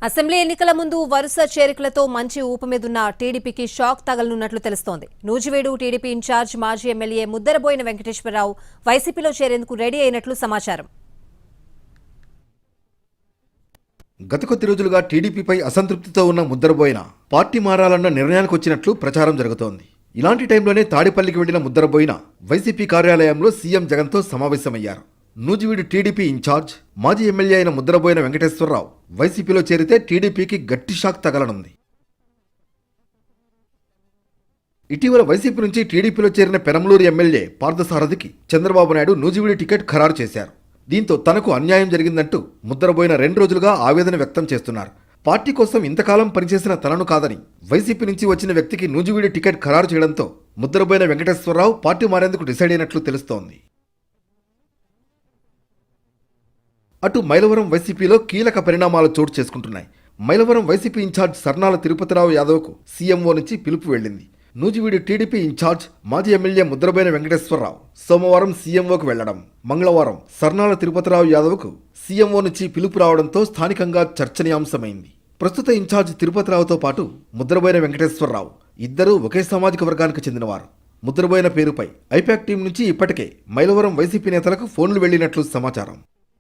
Assembly ఎన్నికల ముందు వరుస చేరికలతో మంచి ఊపమీదున్న టీడీపీకి షాక్ తగలనున్నట్లు తెలుస్తోంది. నూజివీడు టీడీపీ ఇన్ఛార్జ్ మాజీ ఎమ్మెల్యే ముద్దరబోయిన వెంకటేశ్వరరావు వైసీపీలో చేరేందుకు రెడీ అయినట్లు సమాచారం. గత కొద్ది రోజులుగా టీడీపీపై అసంతృప్తితో ఉన్న ముద్దరబోయిన పార్టీ మారాలన్న నిర్ణయానికి వచ్చినట్లు ప్రచారం జరుగుతోంది. ఇలాంటి టైంలోనే తాడేపల్లికి వెళ్లిన ముద్దరబోయిన వైసీపీ కార్యాలయంలో సీఎం జగన్తో సమావేశమయ్యారు. నూజివీడు టీడీపీ ఇన్ఛార్జ్ మాజీ ఎమ్మెల్యే అయిన ముద్దరబోయిన వెంకటేశ్వరరావు వైసీపీలో చేరితే టీడీపీకి గట్టి షాక్ తగలనుంది. ఇటీవల వైసీపీ నుంచి టీడీపీలో చేరిన పెనమలూరు ఎమ్మెల్యే పార్థసారథికి చంద్రబాబు నాయుడు నూజివీడు టికెట్ ఖరారు చేశారు. దీంతో తనకు అన్యాయం జరిగిందంటూ ముద్దరబోయిన 2 రోజులుగా ఆవేదన వ్యక్తం చేస్తున్నారు. పార్టీ కోసం ఇంతకాలం పనిచేసిన తనను కాదని వైసీపీ నుంచి వచ్చిన వ్యక్తికి నూజివీడు టికెట్ ఖరారు చేయడంతో ముద్దరబోయిన వెంకటేశ్వరరావు పార్టీ మారేందుకు డిసైడ్ అయినట్లు తెలుస్తోంది. అటు మైలవరం వైసీపీలో కీలక పరిణామాలు చోటు చేసుకుంటున్నాయి. మైలవరం వైసీపీ ఇన్ఛార్జ్ సర్నాల తిరుపతిరావు యాదవ్కు సీఎంఓ నుంచి పిలుపు వెళ్లింది. నూజివీడు టీడీపీ ఇన్ఛార్జ్ మాజీ ఎమ్మెల్యే ముద్దరబోయిన వెంకటేశ్వరరావు సోమవారం సీఎంఓకు వెళ్లడం, మంగళవారం సర్నాల తిరుపతిరావు యాదవ్కు సీఎంఓ నుంచి పిలుపు రావడంతో స్థానికంగా చర్చనీయాంశమైంది. ప్రస్తుత ఇన్ఛార్జ్ తిరుపతిరావుతో పాటు ముద్దరబోయిన వెంకటేశ్వరరావు ఇద్దరూ ఒకే సామాజిక వర్గానికి చెందినవారు. ముద్దరబోయిన పేరుపై ఐపాక్ టీం నుంచి ఇప్పటికే మైలవరం వైసీపీ నేతలకు ఫోన్లు వెళ్లినట్లు సమాచారం.